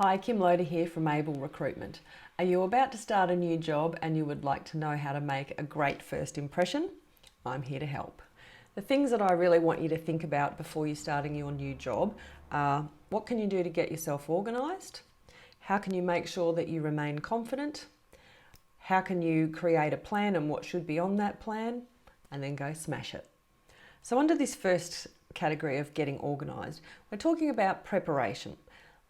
Hi, Kim Loader here from Able Recruitment. Are you about to start a new job and you would like to know how to make a great first impression? I'm here to help. The things that I really want you to think about before you're starting your new job are: what can you do to get yourself organised? How can you make sure that you remain confident? How can you create a plan and what should be on that plan? And then go smash it. So under this first category of getting organised, we're talking about preparation.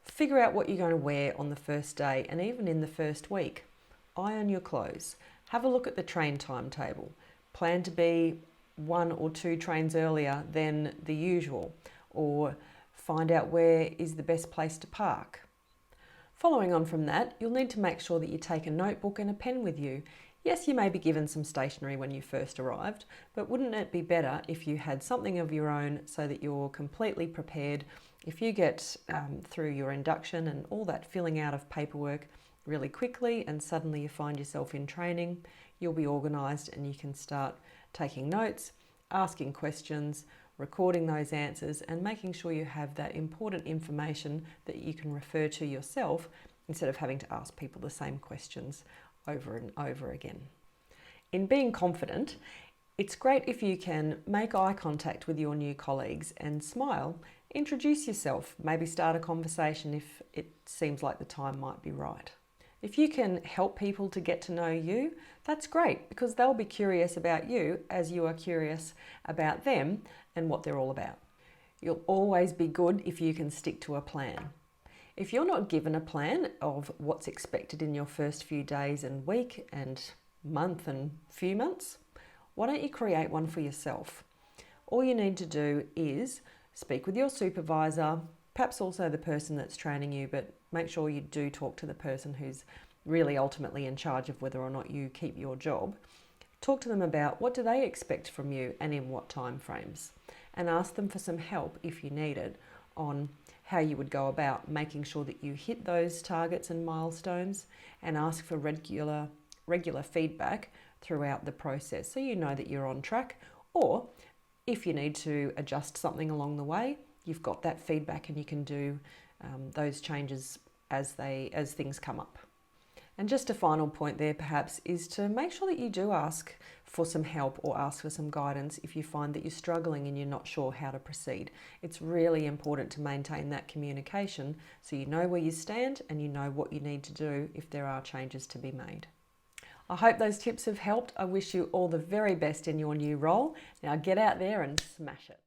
Figure out what you're going to wear on the first day and even in the first week. Iron your clothes. Have a look at the train timetable. Plan to be 1 or 2 trains earlier than the usual, or find out where is the best place to park. Following on from that, you'll need to make sure that you take a notebook and a pen with you. Yes, you may be given some stationery when you first arrived, but wouldn't it be better if you had something of your own so that you're completely prepared if you get through your induction and all that filling out of paperwork really quickly and suddenly you find yourself in training, you'll be organised and you can start taking notes, asking questions, recording those answers and making sure you have that important information that you can refer to yourself instead of having to ask people the same questions over and over again. In being confident, it's great if you can make eye contact with your new colleagues and smile, introduce yourself, maybe start a conversation if it seems like the time might be right. If you can help people to get to know you, that's great because they'll be curious about you as you are curious about them and what they're all about. You'll always be good if you can stick to a plan. If you're not given a plan of what's expected in your first few days and week and month and few months, why don't you create one for yourself? All you need to do is speak with your supervisor, perhaps also the person that's training you, but make sure you do talk to the person who's really ultimately in charge of whether or not you keep your job. Talk to them about what do they expect from you and in what time frames, and ask them for some help if you need it on how you would go about making sure that you hit those targets and milestones, and ask for regular feedback throughout the process so you know that you're on track, or if you need to adjust something along the way, you've got that feedback and you can do those changes as things come up. And just a final point there perhaps is to make sure that you do ask for some help or ask for some guidance if you find that you're struggling and you're not sure how to proceed. It's really important to maintain that communication so you know where you stand and you know what you need to do if there are changes to be made. I hope those tips have helped. I wish you all the very best in your new role. Now get out there and smash it.